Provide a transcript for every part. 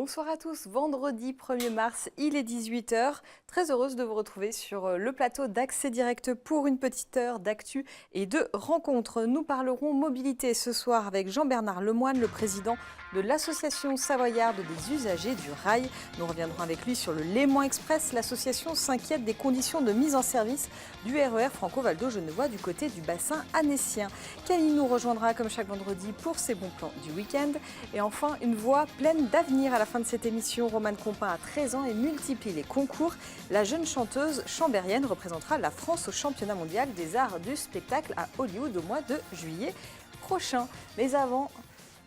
Bonsoir à tous, vendredi 1er mars, il est 18 h. Très heureuse de vous retrouver sur le plateau d'Accès Direct pour une petite heure d'actu et de rencontres. Nous parlerons mobilité ce soir avec Jean-Bernard Lemoine, le président de l'association savoyarde des usagers du rail. Nous reviendrons avec lui sur le Léman Express. L'association s'inquiète des conditions de mise en service du RER Franco-Valdo-Genevois du côté du bassin annécien. Camille nous rejoindra comme chaque vendredi pour ses bons plans du week-end. Et enfin, une voix pleine d'avenir à la fin de cette émission. Romane Compin a 13 ans et multiplie les concours. La jeune chanteuse chambérienne représentera la France au championnat mondial des arts du spectacle à Hollywood au mois de juillet prochain. Mais avant,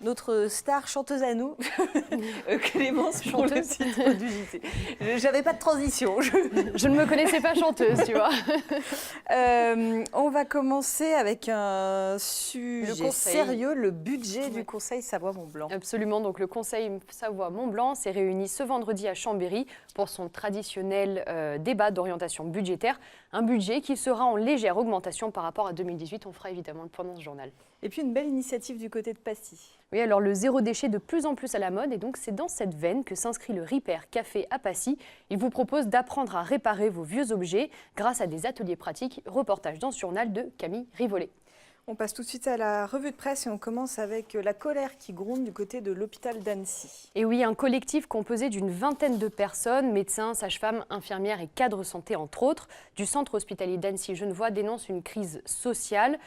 notre star chanteuse à nous, Clémence, pour le titre du JT. J'avais pas de transition. Je ne me connaissais pas chanteuse, tu vois. On va commencer avec un sujet sérieux, le budget du Conseil Savoie-Mont-Blanc. Absolument, donc le Conseil Savoie-Mont-Blanc s'est réuni ce vendredi à Chambéry pour son traditionnel débat d'orientation budgétaire. Un budget qui sera en légère augmentation par rapport à 2018. On fera évidemment le point dans ce journal. Et puis une belle initiative du côté de Passy. Oui, alors le zéro déchet de plus en plus à la mode et donc c'est dans cette veine que s'inscrit le Repair Café à Passy. Il vous propose d'apprendre à réparer vos vieux objets grâce à des ateliers pratiques. Reportage dans ce journal de Camille Rivollet. On passe tout de suite à la revue de presse et on commence avec la colère qui gronde du côté de l'hôpital d'Annecy. Et oui, un collectif composé d'une vingtaine de personnes, médecins, sages-femmes, infirmières et cadres santé entre autres, du centre hospitalier d'Annecy-Genevois dénonce une crise sociale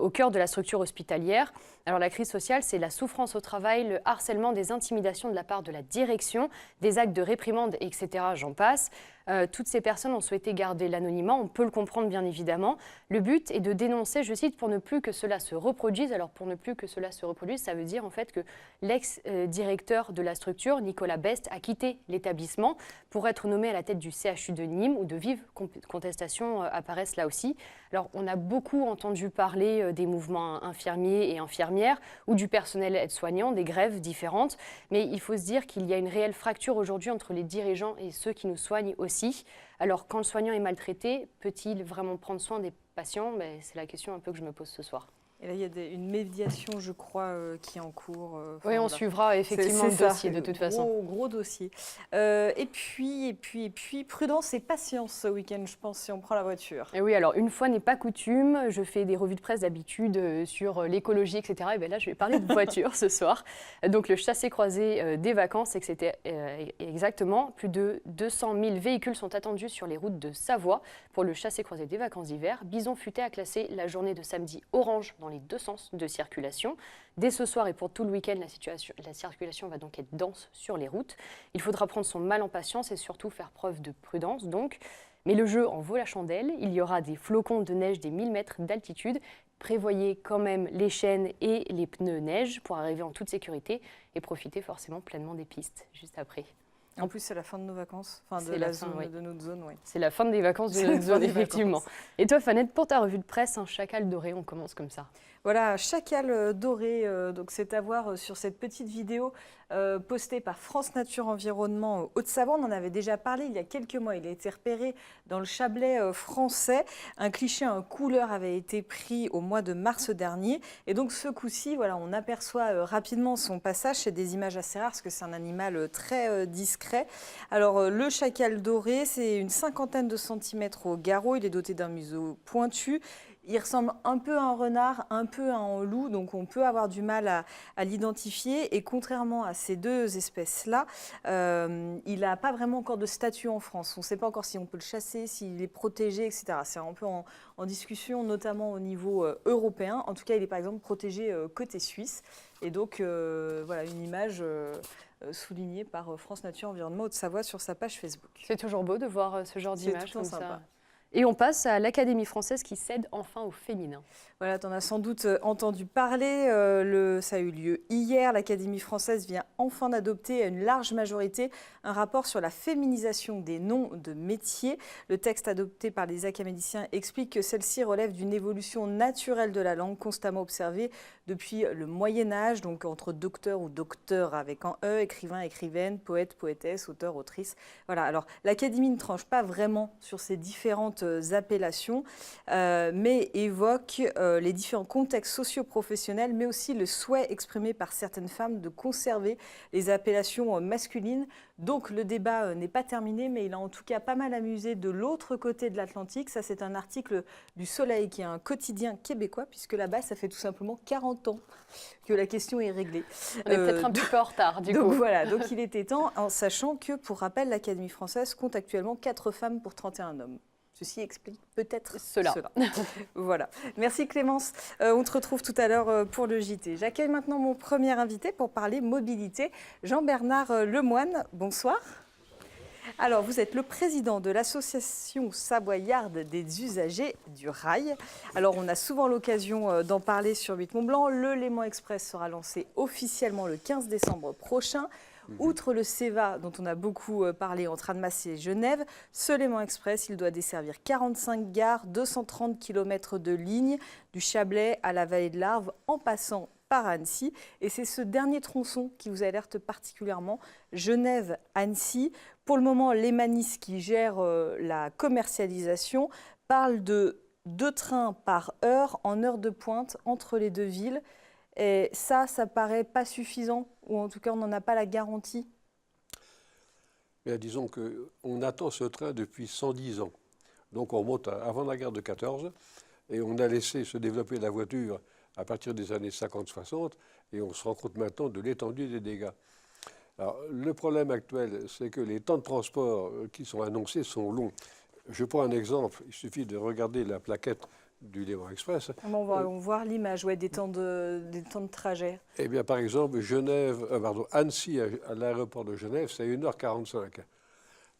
au cœur de la structure hospitalière. Alors la crise sociale, c'est la souffrance au travail, le harcèlement, des intimidations de la part de la direction, des actes de réprimande, etc. J'en passe. Toutes ces personnes ont souhaité garder l'anonymat, on peut le comprendre bien évidemment. Le but est de dénoncer, je cite, pour ne plus que cela se reproduise. Alors pour ne plus que cela se reproduise, ça veut dire en fait que l'ex-directeur de la structure, Nicolas Best, a quitté l'établissement pour être nommé à la tête du CHU de Nîmes, où de vives contestations apparaissent là aussi. Alors on a beaucoup entendu parler des mouvements infirmiers et infirmières ou du personnel aide-soignant, des grèves différentes, mais il faut se dire qu'il y a une réelle fracture aujourd'hui entre les dirigeants et ceux qui nous soignent aussi. Alors, quand le soignant est maltraité, peut-il vraiment prendre soin des patients? C'est la question un peu que je me pose ce soir. Et là, il y a une médiation, je crois, qui est en cours. Oui, on suivra effectivement le dossier de toute façon. Gros dossier. Et puis, prudence et patience ce week-end, je pense, si on prend la voiture. Et oui, alors une fois n'est pas coutume, je fais des revues de presse d'habitude sur l'écologie, etc. Et bien là, je vais parler de voiture ce soir. Donc le chassé-croisé des vacances, etc. Exactement, plus de 200 000 véhicules sont attendus sur les routes de Savoie pour le chassé-croisé des vacances d'hiver. Bison Futé a classé la journée de samedi orange dans les deux sens de circulation. Dès ce soir et pour tout le week-end, la circulation va donc être dense sur les routes. Il faudra prendre son mal en patience et surtout faire preuve de prudence donc. Mais le jeu en vaut la chandelle. Il y aura des flocons de neige des 1000 mètres d'altitude. Prévoyez quand même les chaînes et les pneus neige pour arriver en toute sécurité et profiter forcément pleinement des pistes juste après. En plus, c'est la fin de nos vacances, de notre zone. Oui. C'est la fin des vacances de notre zone, effectivement. Et toi, Fanette, pour ta revue de presse, un chacal doré, on commence comme ça. Voilà, chacal doré, donc c'est à voir sur cette petite vidéo postée par France Nature Environnement Haute-Savoie. On en avait déjà parlé il y a quelques mois. Il a été repéré dans le Chablais français. Un cliché, un couleur avait été pris au mois de mars dernier. Et donc ce coup-ci, voilà, on aperçoit rapidement son passage. C'est des images assez rares parce que c'est un animal très discret. Alors le chacal doré, c'est une cinquantaine de centimètres au garrot. Il est doté d'un museau pointu. Il ressemble un peu à un renard, un peu à un loup, donc on peut avoir du mal à l'identifier. Et contrairement à ces deux espèces-là, il n'a pas vraiment encore de statut en France. On ne sait pas encore si on peut le chasser, s'il est protégé, etc. C'est un peu en discussion, notamment au niveau européen. En tout cas, il est par exemple protégé côté suisse. Et donc, voilà, une image soulignée par France Nature Environnement Haute-Savoie sur sa page Facebook. C'est toujours beau de voir ce genre d'image comme sympa. Ça. Et on passe à l'Académie française qui cède enfin au féminin. Voilà, tu en as sans doute entendu parler. Ça a eu lieu hier. L'Académie française vient enfin d'adopter à une large majorité un rapport sur la féminisation des noms de métiers. Le texte adopté par les académiciens explique que celle-ci relève d'une évolution naturelle de la langue constamment observée depuis le Moyen-Âge, donc entre docteur ou docteur avec un E, écrivain, écrivaine, poète, poétesse, auteur, autrice. Voilà, alors l'Académie ne tranche pas vraiment sur ces différentes différentes appellations, mais évoque les différents contextes socio-professionnels, mais aussi le souhait exprimé par certaines femmes de conserver les appellations masculines. Donc le débat n'est pas terminé, mais il a en tout cas pas mal amusé de l'autre côté de l'Atlantique. Ça, c'est un article du Soleil, qui est un quotidien québécois, puisque là-bas, ça fait tout simplement 40 ans que la question est réglée. On est peut-être un petit peu en retard, du coup. Voilà, donc il était temps, en sachant que, pour rappel, l'Académie française compte actuellement 4 femmes pour 31 hommes. Ceci explique peut-être cela. Voilà. Merci Clémence. On te retrouve tout à l'heure pour le JT. J'accueille maintenant mon premier invité pour parler mobilité, Jean-Bernard Lemoine. Bonsoir. Alors, vous êtes le président de l'association savoyarde des usagers du rail. Alors, on a souvent l'occasion d'en parler sur 8 Mont-Blanc. Le Léman Express sera lancé officiellement le 15 décembre prochain. Outre le CEVA, dont on a beaucoup parlé entre Annemasse et Genève, ce Léman Express, il doit desservir 45 gares, 230 km de ligne, du Chablais à la vallée de l'Arve, en passant par Annecy. Et c'est ce dernier tronçon qui vous alerte particulièrement, Genève-Annecy. Pour le moment, l'Emanis, qui gère la commercialisation, parle de 2 trains par heure en heure de pointe entre les deux villes. Et ça paraît pas suffisant, ou en tout cas, on n'en a pas la garantie. Mais disons qu'on attend ce train depuis 110 ans. Donc on remonte avant la guerre de 14, et on a laissé se développer la voiture à partir des années 50-60, et on se rend compte maintenant de l'étendue des dégâts. Alors, le problème actuel, c'est que les temps de transport qui sont annoncés sont longs. Je prends un exemple, il suffit de regarder la plaquette du Léman Express. On va voir l'image des temps de trajet. Eh bien, par exemple, Annecy à l'aéroport de Genève, c'est 1h45.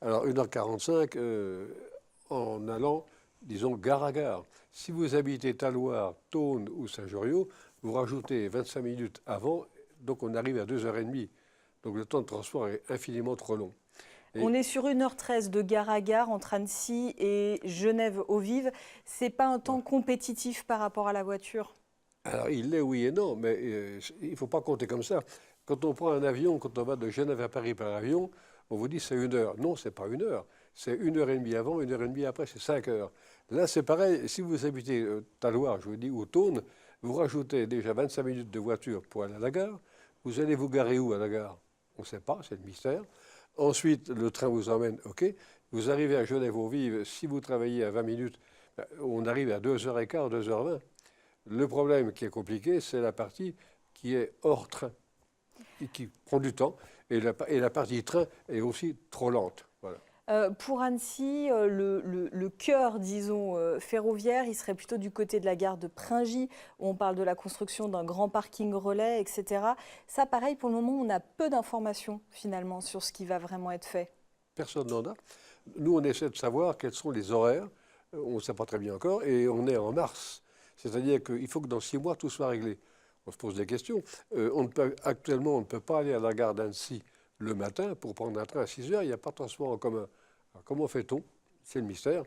Alors, 1h45 en allant, disons, gare à gare. Si vous habitez Talloires, Thônes ou Saint-Joriot, vous rajoutez 25 minutes avant, donc on arrive à 2h30. Donc le temps de transport est infiniment trop long. On est sur 1h13 de gare à gare entre Annecy et Genève-Eaux-Vives. Ce n'est pas un temps compétitif par rapport à la voiture? Alors il l'est, oui et non, mais il ne faut pas compter comme ça. Quand on prend un avion, quand on va de Genève à Paris par avion, on vous dit c'est 1 heure. Non, ce n'est pas 1 heure. C'est 1h30 avant, 1h30 après, c'est 5 heures. Là, c'est pareil. Si vous habitez Talloires, je vous dis, ou Thônes, vous rajoutez déjà 25 minutes de voiture pour aller à la gare. Vous allez vous garer où à la gare? On ne sait pas, c'est le mystère. Ensuite, le train vous emmène, OK. Vous arrivez à Genève-Eaux-Vives, si vous travaillez à 20 minutes, on arrive à 2h15, 2h20. Le problème qui est compliqué, c'est la partie qui est hors train, et qui prend du temps. Et la partie train est aussi trop lente. Voilà. Pour Annecy, le cœur, disons, ferroviaire, il serait plutôt du côté de la gare de Pringy, où on parle de la construction d'un grand parking relais, etc. Ça, pareil, pour le moment, on a peu d'informations, finalement, sur ce qui va vraiment être fait. Personne n'en a. Nous, on essaie de savoir quels sont les horaires. On ne sait pas très bien encore, et on est en mars. C'est-à-dire qu'il faut que dans 6 mois, tout soit réglé. On se pose des questions. Actuellement, on ne peut pas aller à la gare d'Annecy le matin pour prendre un train à 6 heures. Il n'y a pas de transport en commun. Alors, comment fait-on? C'est le mystère.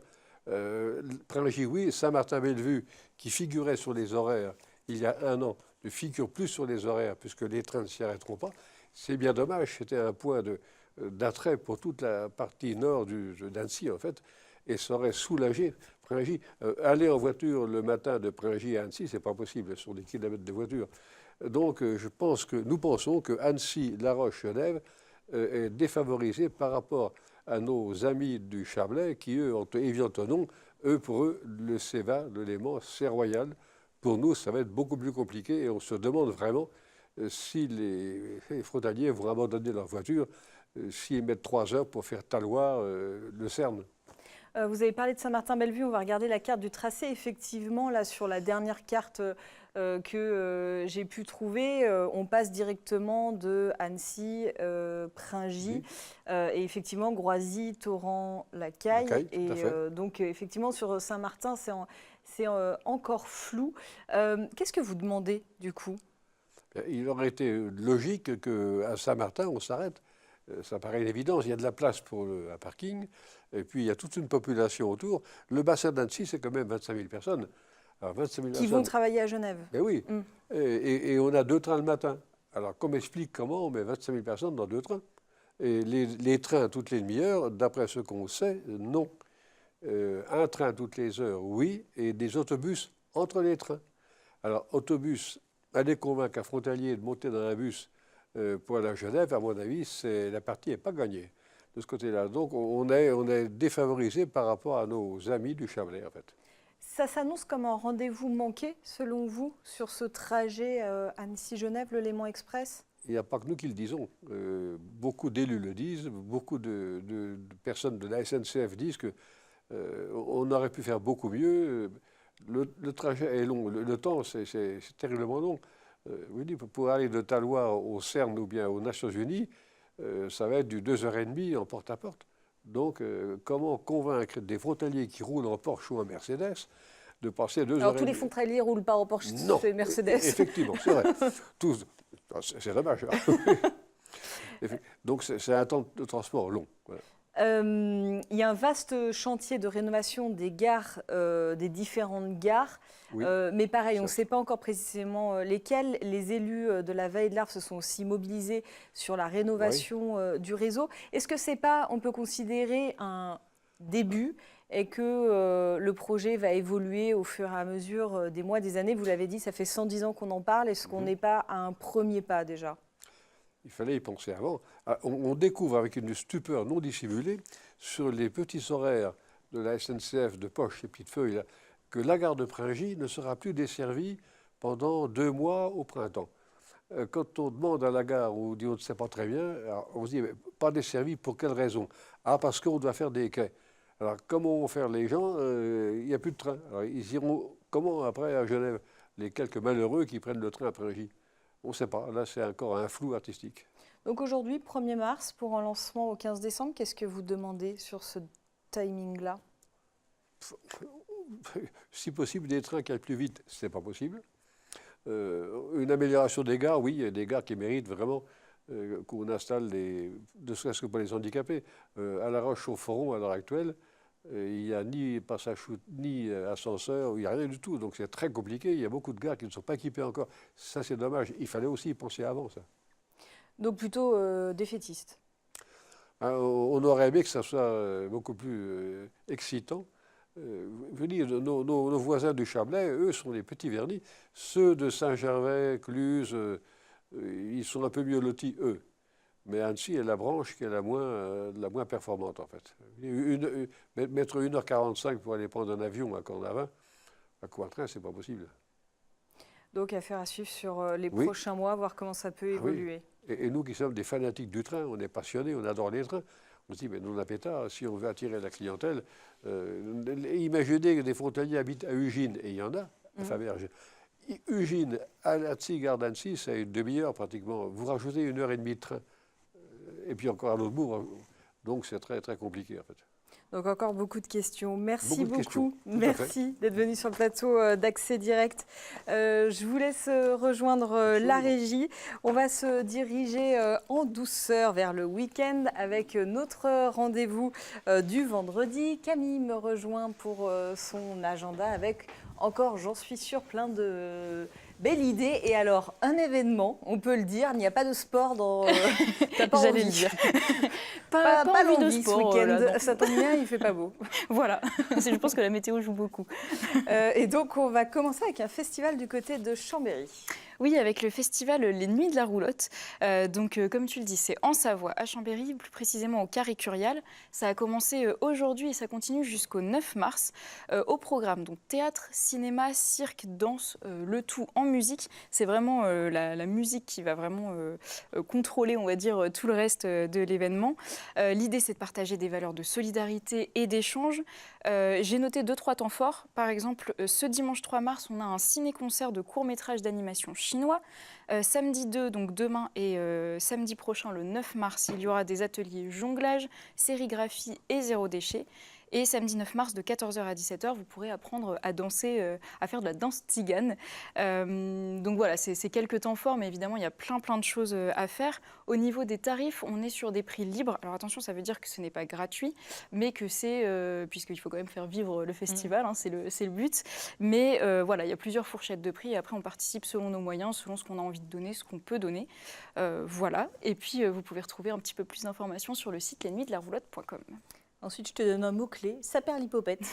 Pringy, oui. Saint-Martin-Bellevue, qui figurait sur les horaires il y a 1 an, ne figure plus sur les horaires puisque les trains ne s'y arrêteront pas. C'est bien dommage. C'était un point d'attrait pour toute la partie nord d'Annecy, en fait, et ça aurait soulagé Pringy. Aller en voiture le matin de Pringy à Annecy, ce n'est pas possible sur des kilomètres de voiture. Donc, nous pensons que Annecy, La Roche-Genève est défavorisée par rapport à nos amis du Chablais qui, eux, ont Évian-Thonon. Pour eux, le CEVA, le Léman, c'est royal. Pour nous, ça va être beaucoup plus compliqué et on se demande vraiment si les frontaliers vont abandonner leur voiture s'ils mettent 3 heures pour faire Talloires, le Cerne. Vous avez parlé de Saint-Martin-Bellevue, on va regarder la carte du tracé. Effectivement, là, sur la dernière carte que j'ai pu trouver, on passe directement de Annecy, Pringy, et effectivement, Groisy, Torrent, La Caille. Et donc, effectivement, sur Saint-Martin, c'est encore flou. Qu'est-ce que vous demandez, du coup? Il aurait été logique qu'à Saint-Martin, on s'arrête. Ça paraît une évidence. Il y a de la place pour un parking. Et puis, il y a toute une population autour. Le bassin d'Annecy, c'est quand même 25 000 personnes. Alors, 25 000 qui vont travailler à Genève. Ben oui. Et on a 2 trains le matin. Alors, qu'on m'explique comment on met 25 000 personnes dans 2 trains? Et les trains toutes les demi-heures, d'après ce qu'on sait, non. Un train toutes les heures, oui, et des autobus entre les trains. Alors, autobus, aller convaincre un frontalier de monter dans un bus pour aller à Genève, à mon avis, la partie n'est pas gagnée de ce côté-là. Donc, on est défavorisé par rapport à nos amis du Chablais, en fait. Ça s'annonce comme un rendez-vous manqué, selon vous, sur ce trajet Annecy-Genève, le Léman Express? Il n'y a pas que nous qui le disons. Beaucoup d'élus le disent, beaucoup de personnes de la SNCF disent qu'on aurait pu faire beaucoup mieux. Le trajet est long, le temps c'est terriblement long. Je dis, pour aller de Talois au CERN ou bien aux Nations Unies, ça va être du 2h30 en porte-à-porte. Donc, comment convaincre des frontaliers qui roulent en Porsche ou en Mercedes de passer 2h30? Alors, tous les frontaliers ne roulent pas en Porsche et Mercedes. Effectivement, c'est vrai. Tous. C'est dommage. Donc, c'est un temps de transport long. Voilà. Il y a un vaste chantier de rénovation des gares, des différentes gares. Oui, mais pareil, on ne sait pas encore précisément lesquelles. Les élus de la Vallée de l'Arve se sont aussi mobilisés sur la rénovation du réseau. Est-ce que c'est pas, on peut considérer un début et que le projet va évoluer au fur et à mesure des mois, des années? Vous l'avez dit, ça fait 110 ans qu'on en parle. Est-ce qu'on n'est pas à un premier pas déjà? Il fallait y penser avant. On découvre avec une stupeur non dissimulée sur les petits horaires de la SNCF de Poche et Pitefeuille là, que la gare de Pringy ne sera plus desservie pendant 2 mois au printemps. Quand on demande à la gare, on dit on ne sait pas très bien, alors on se dit mais pas desservie pour quelle raison? Ah, parce qu'on doit faire des quais. Alors comment vont faire les gens? Il n'y a plus de train. Alors, ils iront comment après à Genève? Les quelques malheureux qui prennent le train à Pringy. On ne sait pas. Là, c'est encore un flou artistique. Donc aujourd'hui, 1er mars, pour un lancement au 15 décembre, qu'est-ce que vous demandez sur ce timing-là? Si possible, des trains qui aillent plus vite, ce n'est pas possible. Une amélioration des gares, oui, il y a des gares qui méritent vraiment qu'on installe, ne serait-ce que pour les handicapés. À La Roche-sur-Foron, à l'heure actuelle, il n'y a ni passage ni ascenseur, il n'y a rien du tout. Donc c'est très compliqué. Il y a beaucoup de gares qui ne sont pas équipées encore. Ça, c'est dommage. Il fallait aussi y penser avant, ça. Donc plutôt défaitiste. On aurait aimé que ça soit beaucoup plus excitant. Je veux dire, nos voisins du Chablais, eux, sont des petits vernis. Ceux de Saint-Gervais, Cluse, ils sont un peu mieux lotis, eux. Mais Annecy est la branche qui est la moins performante, en fait. Mettre 1h45 pour aller prendre un avion à Cornavin, à Cointrin, c'est pas possible. Donc affaire à suivre sur les prochains mois, voir comment ça peut évoluer. Oui. Et nous qui sommes des fanatiques du train, on est passionnés, on adore les trains. On se dit, mais non, la pétard, si on veut attirer la clientèle, imaginez que des frontaliers habitent à Ugine, et il y en a, à Faberge. Ugine, à Annecy, gare d'Annecy, c'est une demi-heure pratiquement. Vous rajoutez 1h30 de train. Et puis encore à l'autre bout. Donc c'est très, très compliqué, en fait. Donc encore beaucoup de questions. Merci beaucoup. Questions. Merci d'être venu sur le plateau d'Accès Direct. Je vous laisse rejoindre la régie. On va se diriger en douceur vers le week-end avec notre rendez-vous du vendredi. Camille me rejoint pour son agenda avec encore, j'en suis sûre, plein de belles idées. Et alors, un événement, on peut le dire, il n'y a pas de sport dans... T'as pas J'allais envie. le dire. Pas envie de l'envie ce sport, week-end. là, non. Ça tombe bien, il fait pas beau. Voilà, je pense que la météo joue beaucoup. Et donc, on va commencer avec un festival du côté de Chambéry. Oui, avec le festival Les Nuits de la Roulotte. Comme tu le dis, c'est en Savoie, à Chambéry, plus précisément au Carré Curial. Ça a commencé aujourd'hui et ça continue jusqu'au 9 mars. Au programme, donc théâtre, cinéma, cirque, danse, le tout en musique. C'est vraiment la musique qui va vraiment contrôler, on va dire, tout le reste de l'événement. L'idée, c'est de partager des valeurs de solidarité et d'échange. J'ai noté 2-3 temps forts. Par exemple, ce dimanche 3 mars, on a un ciné-concert de court-métrage d'animation chinois. Samedi 2, donc demain, et samedi prochain, le 9 mars, il y aura des ateliers jonglage, sérigraphie et zéro déchet. Et samedi 9 mars, de 14h à 17h, vous pourrez apprendre à danser, à faire de la danse tzigane. Donc voilà, c'est quelques temps forts, mais évidemment, il y a plein de choses à faire. Au niveau des tarifs, on est sur des prix libres. Alors attention, ça veut dire que ce n'est pas gratuit, mais que c'est, puisqu'il faut quand même faire vivre le festival, hein, c'est le but. Mais voilà, il y a plusieurs fourchettes de prix. Et après, on participe selon nos moyens, selon ce qu'on a envie de donner, ce qu'on peut donner. Voilà. Et puis, vous pouvez retrouver un petit peu plus d'informations sur le site lesnuitsdelaroulotte.com. Ensuite, je te donne un mot-clé, saperlipopette.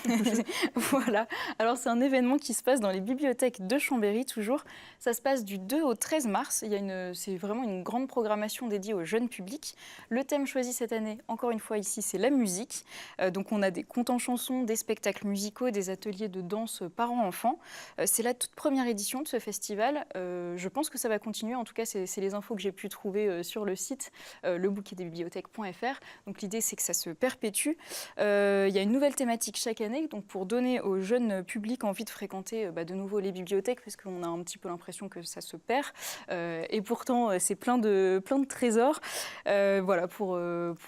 Voilà. Alors, c'est un événement qui se passe dans les bibliothèques de Chambéry, toujours. Ça se passe du 2 au 13 mars. C'est vraiment une grande programmation dédiée au jeune public. Le thème choisi cette année, encore une fois ici, c'est la musique. Donc, on a des contes en chansons, des spectacles musicaux, des ateliers de danse parents-enfants. C'est la toute première édition de ce festival. Je pense que ça va continuer. En tout cas, c'est les infos que j'ai pu trouver sur le site lebouquetdesbibliothèques.fr. Donc, l'idée, c'est que ça se perpétue. Il y a une nouvelle thématique chaque année, donc pour donner aux jeunes publics envie de fréquenter de nouveau les bibliothèques, parce qu'on a un petit peu l'impression que ça se perd. Et pourtant, c'est plein de trésors. Voilà, pour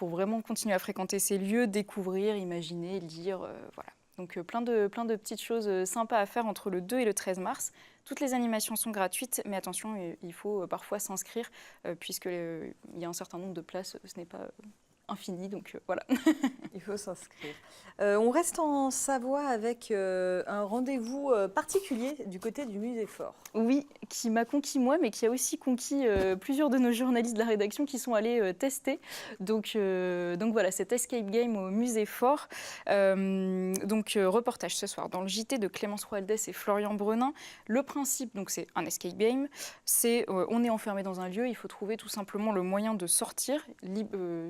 vraiment continuer à fréquenter ces lieux, découvrir, imaginer, lire. Voilà. Donc plein de petites choses sympas à faire entre le 2 et le 13 mars. Toutes les animations sont gratuites, mais attention, il faut parfois s'inscrire, puisqu'il y a un certain nombre de places, ce n'est pas infini, donc voilà. Il faut s'inscrire. On reste en Savoie avec un rendez-vous particulier du côté du musée Fort. Oui, qui m'a conquis moi, mais qui a aussi conquis plusieurs de nos journalistes de la rédaction qui sont allés tester. Donc voilà, cet escape game au musée Fort. Reportage ce soir dans le JT de Clémence Roaldès et Florian Brenin. Le principe, donc c'est un escape game, c'est on est enfermé dans un lieu, il faut trouver tout simplement le moyen de sortir,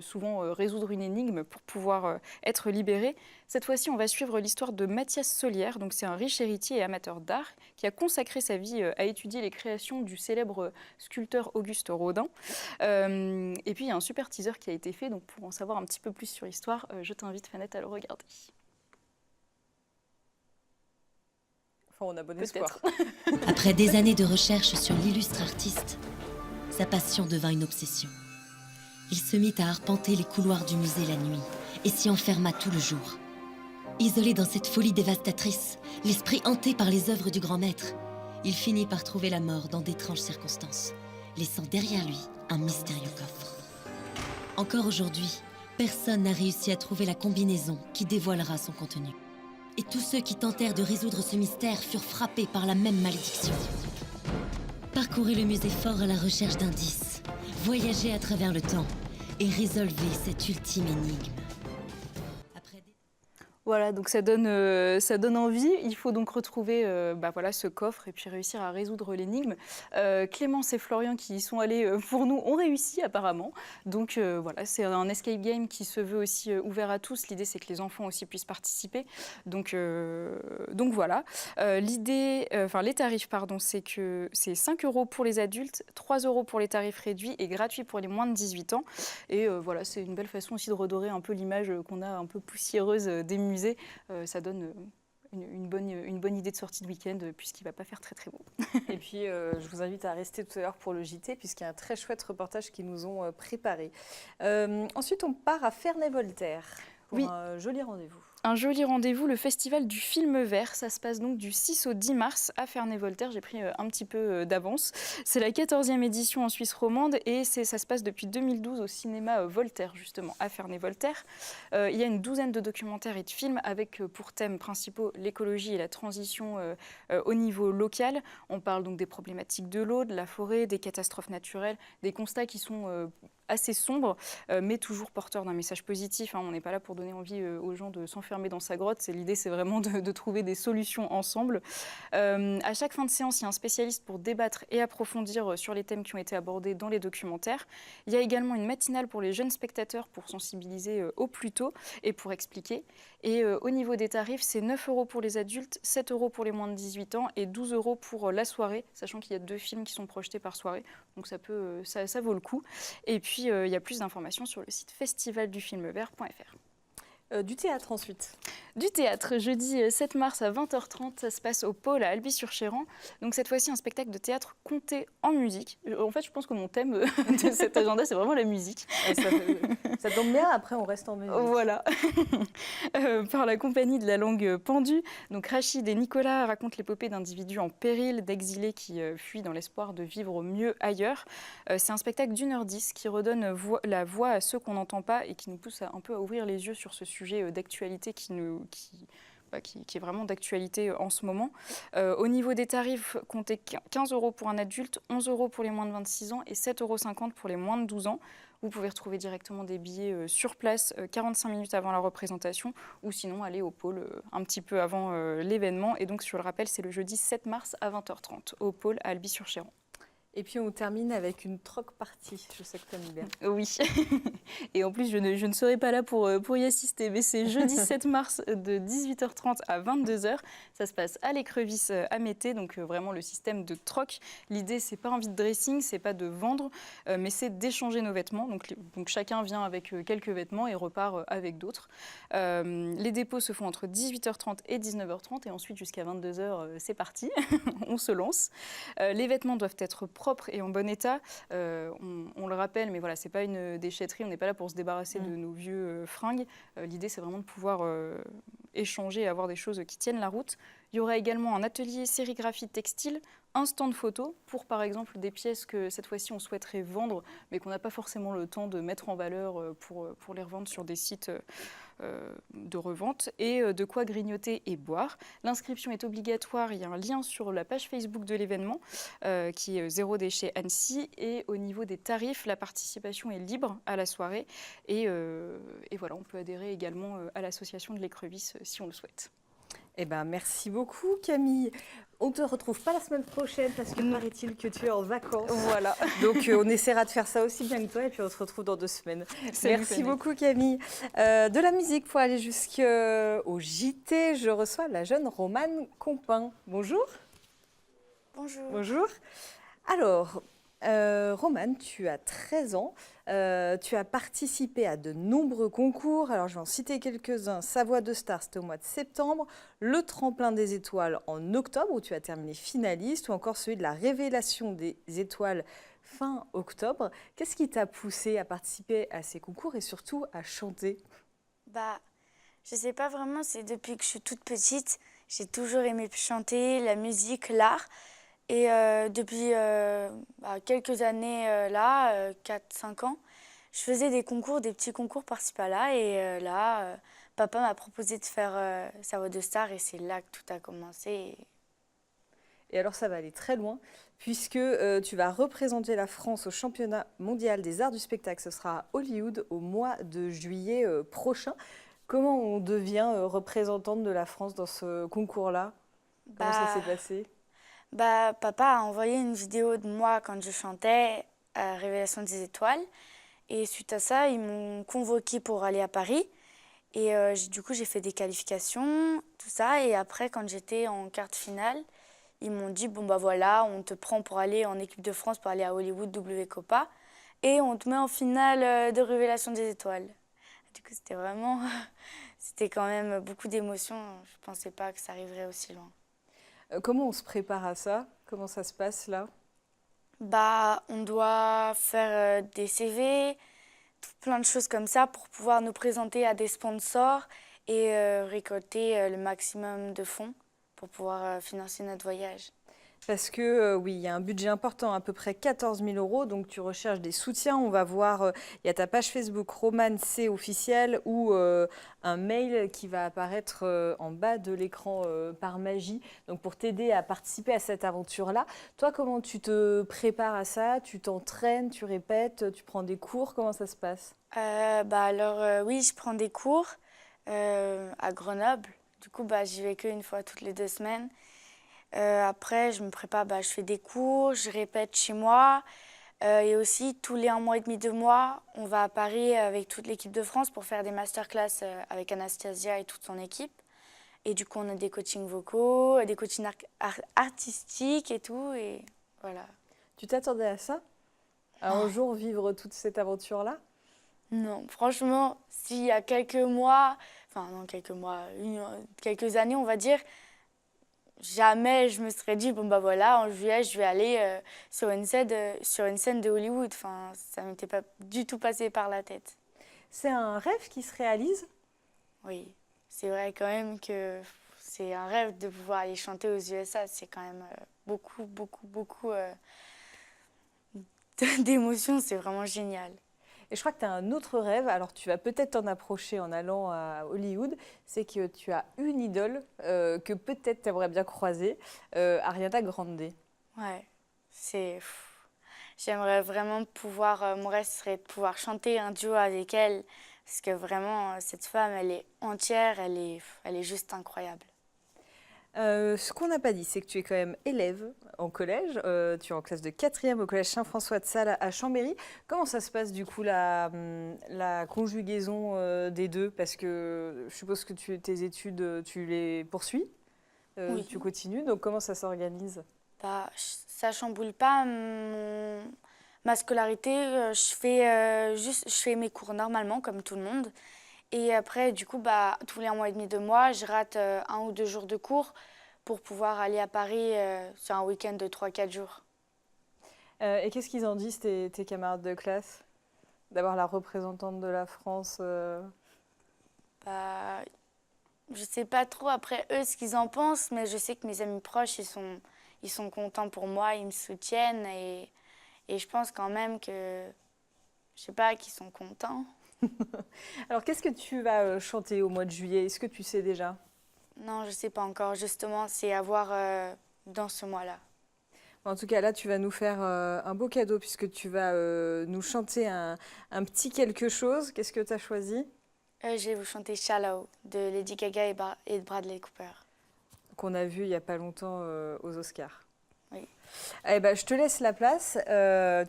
souvent résoudre une énigme pour pouvoir être libéré. Cette fois-ci, on va suivre l'histoire de Mathias Solière. Donc, c'est un riche héritier et amateur d'art qui a consacré sa vie à étudier les créations du célèbre sculpteur Auguste Rodin. Et puis, il y a un super teaser qui a été fait. Donc, pour en savoir un petit peu plus sur l'histoire, je t'invite, Fanette, à le regarder. Enfin, on a bon espoir. Après des années de recherche sur l'illustre artiste, sa passion devint une obsession. Il se mit à arpenter les couloirs du musée la nuit et s'y enferma tout le jour. Isolé dans cette folie dévastatrice, l'esprit hanté par les œuvres du grand maître, il finit par trouver la mort dans d'étranges circonstances, laissant derrière lui un mystérieux coffre. Encore aujourd'hui, personne n'a réussi à trouver la combinaison qui dévoilera son contenu. Et tous ceux qui tentèrent de résoudre ce mystère furent frappés par la même malédiction. Parcourez le musée Fort à la recherche d'indices, voyagez à travers le temps et résolvez cette ultime énigme. Voilà, donc ça donne envie. Il faut donc retrouver ce coffre et puis réussir à résoudre l'énigme. Clémence et Florian qui y sont allés pour nous ont réussi apparemment. Donc voilà, c'est un escape game qui se veut aussi ouvert à tous. L'idée c'est que les enfants aussi puissent participer. Donc voilà. Les tarifs, c'est que c'est 5 € pour les adultes, 3 € pour les tarifs réduits et gratuits pour les moins de 18 ans. Et voilà, c'est une belle façon aussi de redorer un peu l'image qu'on a un peu poussiéreuse des musées. Ça donne une bonne idée de sortie de week-end puisqu'il ne va pas faire très très beau. Et puis je vous invite à rester tout à l'heure pour le JT puisqu'il y a un très chouette reportage qu'ils nous ont préparé. Ensuite on part à Ferney-Voltaire pour un joli rendez-vous. Un joli rendez-vous, le festival du film vert. Ça se passe donc du 6 au 10 mars à Ferney-Voltaire. J'ai pris un petit peu d'avance. C'est la 14e édition en Suisse romande et ça se passe depuis 2012 au cinéma Voltaire, justement, à Ferney-Voltaire. Il y a une douzaine de documentaires et de films avec pour thèmes principaux l'écologie et la transition au niveau local. On parle donc des problématiques de l'eau, de la forêt, des catastrophes naturelles, des constats qui sont assez sombres, mais toujours porteurs d'un message positif. On n'est pas là pour donner envie aux gens de s'enfermer dans sa grotte. L'idée, c'est vraiment de trouver des solutions ensemble. À chaque fin de séance, il y a un spécialiste pour débattre et approfondir sur les thèmes qui ont été abordés dans les documentaires. Il y a également une matinale pour les jeunes spectateurs pour sensibiliser au plus tôt et pour expliquer. Et au niveau des tarifs, c'est 9 € pour les adultes, 7 € pour les moins de 18 ans et 12 € pour la soirée, sachant qu'il y a 2 films qui sont projetés par soirée. Donc ça vaut le coup. Et puis, il y a plus d'informations sur le site festivaldufilmevert.fr. Du théâtre ensuite. Du théâtre, jeudi 7 mars à 20h30, ça se passe au Pôle à Albi-sur-Chéran. Donc cette fois-ci, un spectacle de théâtre conté en musique. En fait, je pense que mon thème de cet agenda, c'est vraiment la musique. Ça tombe bien, après on reste en musique. Voilà. Par la compagnie de la langue pendue. Donc Rachid et Nicolas racontent l'épopée d'individus en péril, d'exilés qui fuient dans l'espoir de vivre mieux ailleurs. C'est un spectacle d'1h10 qui redonne la voix à ceux qu'on n'entend pas et qui nous pousse un peu à ouvrir les yeux sur ce sujet d'actualité qui est vraiment d'actualité en ce moment. Au niveau des tarifs, comptez 15 € pour un adulte, 11 € pour les moins de 26 ans et 7,50 € pour les moins de 12 ans. Vous pouvez retrouver directement des billets sur place 45 minutes avant la représentation ou sinon aller au pôle un petit peu avant l'événement. Et donc, je le rappelle, c'est le jeudi 7 mars à 20h30 au pôle à Albi-sur-Chéran. Et puis on termine avec une troc party. Je sais que tu aimes bien. Oui, et en plus je ne serai pas là pour y assister, mais c'est jeudi 7 mars de 18h30 à 22h. Ça se passe à l'écrevisse à Mété, donc vraiment le système de troc. L'idée, c'est pas un vide dressing, c'est pas de vendre, mais c'est d'échanger nos vêtements. Donc chacun vient avec quelques vêtements et repart avec d'autres. Les dépôts se font entre 18h30 et 19h30 et ensuite jusqu'à 22h, c'est parti, on se lance. Les vêtements doivent être propres et en bon état. On le rappelle, mais voilà, c'est pas une déchetterie, on n'est pas là pour se débarrasser de nos vieux fringues. L'idée, c'est vraiment de pouvoir échanger et avoir des choses qui tiennent la route. Il y aura également un atelier sérigraphie textile, un stand photo pour par exemple des pièces que cette fois-ci on souhaiterait vendre mais qu'on n'a pas forcément le temps de mettre en valeur pour les revendre sur des sites de revente et de quoi grignoter et boire. L'inscription est obligatoire, il y a un lien sur la page Facebook de l'événement qui est Zéro Déchet Annecy et au niveau des tarifs, la participation est libre à la soirée et voilà, on peut adhérer également à l'association de l'écrevisse si on le souhaite. Eh ben, merci beaucoup Camille. On ne te retrouve pas la semaine prochaine parce que paraît-il que tu es en vacances. Voilà. Donc on essaiera de faire ça aussi bien que toi et puis on se retrouve dans 2 semaines. Salut, Merci Fanny. beaucoup Camille. De la musique pour aller jusqu'au JT, je reçois la jeune Romane Compin. Bonjour. Bonjour. Bonjour. Alors, Romane, tu as 13 ans. Tu as participé à de nombreux concours. Alors, je vais en citer quelques-uns. Savoie de Star, c'était au mois de septembre. Le Tremplin des étoiles en octobre, où tu as terminé finaliste. Ou encore celui de la Révélation des étoiles fin octobre. Qu'est-ce qui t'a poussé à participer à ces concours et surtout à chanter? Je sais pas vraiment, c'est depuis que je suis toute petite. J'ai toujours aimé chanter, la musique, l'art. Et depuis quelques années, 4-5 ans, je faisais des concours, des petits concours par-ci par-là. Et papa m'a proposé de faire Savoie de Star et c'est là que tout a commencé. Et alors, ça va aller très loin, puisque tu vas représenter la France au championnat mondial des arts du spectacle. Ce sera à Hollywood au mois de juillet prochain. Comment on devient représentante de la France dans ce concours-là? Comment ça s'est passé? Papa a envoyé une vidéo de moi quand je chantais à Révélation des étoiles. Et suite à ça, ils m'ont convoquée pour aller à Paris. Et du coup, j'ai fait des qualifications, tout ça. Et après, quand j'étais en quart de finale, ils m'ont dit, bon voilà, on te prend pour aller en équipe de France, pour aller à Hollywood WCOPA. Et on te met en finale de Révélation des étoiles. Du coup, c'était quand même beaucoup d'émotions. Je ne pensais pas que ça arriverait aussi loin. Comment on se prépare à ça? Comment ça se passe là? On doit faire des CV, plein de choses comme ça pour pouvoir nous présenter à des sponsors et récolter le maximum de fonds pour pouvoir financer notre voyage. Parce que oui, il y a un budget important, à peu près 14 000 €, donc tu recherches des soutiens. On va voir, il y a ta page Facebook Romane C officielle ou un mail qui va apparaître en bas de l'écran par magie, donc pour t'aider à participer à cette aventure-là. Toi, comment tu te prépares à ça? Tu t'entraînes, tu répètes, tu prends des cours? Comment ça se passe? Oui, je prends des cours à Grenoble. Du coup, j'y vais qu'une fois toutes les 2 semaines. Après, je me prépare, je fais des cours, je répète chez moi. Et aussi, tous les 1 mois et demi, 2 mois, on va à Paris avec toute l'équipe de France pour faire des masterclass avec Anastasia et toute son équipe. Et du coup, on a des coachings vocaux, des coachings artistiques et tout. Et voilà. Tu t'attendais à ça? À un jour vivre toute cette aventure-là? Non, franchement, s'il y a quelques mois, quelques années, on va dire, jamais je me serais dit, en juillet, je vais aller sur une scène de Hollywood. Enfin, ça ne m'était pas du tout passé par la tête. C'est un rêve qui se réalise? Oui, c'est vrai quand même que c'est un rêve de pouvoir aller chanter aux USA. C'est quand même beaucoup d'émotions. C'est vraiment génial. Et je crois que tu as un autre rêve, alors tu vas peut-être t'en approcher en allant à Hollywood, c'est que tu as une idole que peut-être tu aimerais bien croiser, Ariana Grande. Ouais, j'aimerais vraiment pouvoir, mon rêve serait de pouvoir chanter un duo avec elle, parce que vraiment, cette femme, elle est entière, elle est juste incroyable. Ce qu'on n'a pas dit, c'est que tu es quand même élève en collège. Tu es en classe de 4e au collège Saint-François de Sales à Chambéry. Comment ça se passe du coup la conjugaison des deux? Parce que je suppose que tes études, tu les poursuis, Oui. tu continues. Donc comment ça s'organise? Bah, ça chamboule pas ma scolarité. Je fais mes cours normalement, comme tout le monde. Et après, du coup, bah, tous les 1 mois et demi, 2 mois, je rate 1 ou 2 jours de cours pour pouvoir aller à Paris sur un week-end de 3-4 jours. Et qu'est-ce qu'ils en disent, tes camarades de classe, d'avoir la représentante de la France Bah, je sais pas trop après eux ce qu'ils en pensent, mais je sais que mes amis proches, ils sont contents pour moi, ils me soutiennent et je pense quand même que, je sais pas, qu'ils sont contents. Alors, qu'est-ce que tu vas chanter au mois de juillet? Est-ce que tu sais déjà? Non, je sais pas encore. Justement, c'est à voir dans ce mois-là. En tout cas, là, tu vas nous faire un beau cadeau puisque tu vas nous chanter un petit quelque chose. Qu'est-ce que tu as choisi? Je vais vous chanter Shallow de Lady Gaga et de Bradley Cooper. Qu'on a vu il n'y a pas longtemps aux Oscars. Oui. Eh ben, je te laisse la place.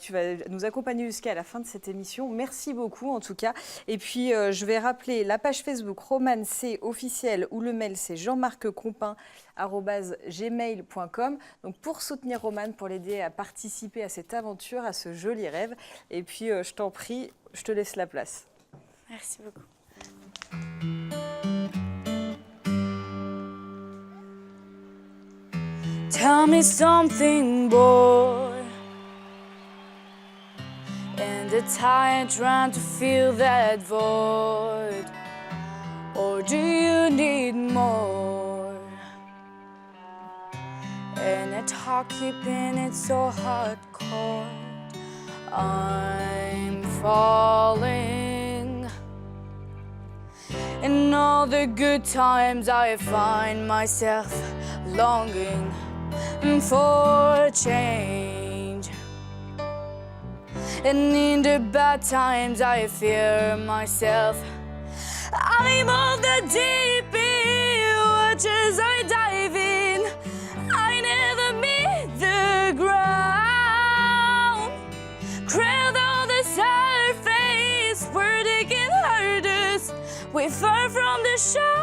Tu vas nous accompagner jusqu'à la fin de cette émission. Merci beaucoup en tout cas. Et puis, je vais rappeler la page Facebook Romane C officielle ou le mail c'est jeanmarccompin@gmail.com. Donc, pour soutenir Romane, pour l'aider à participer à cette aventure, à ce joli rêve. Et puis, je t'en prie, je te laisse la place. Merci beaucoup. Tell me something, boy. And the tired trying to fill that void. Or do you need more? And a talk keeping it so hardcore. I'm falling. In all the good times I find myself longing for change. And in the bad times I fear myself. I'm on the deep end waters I dive in. I never meet the ground. Crawled on the surface, we're digging hardest. We're far from the shore.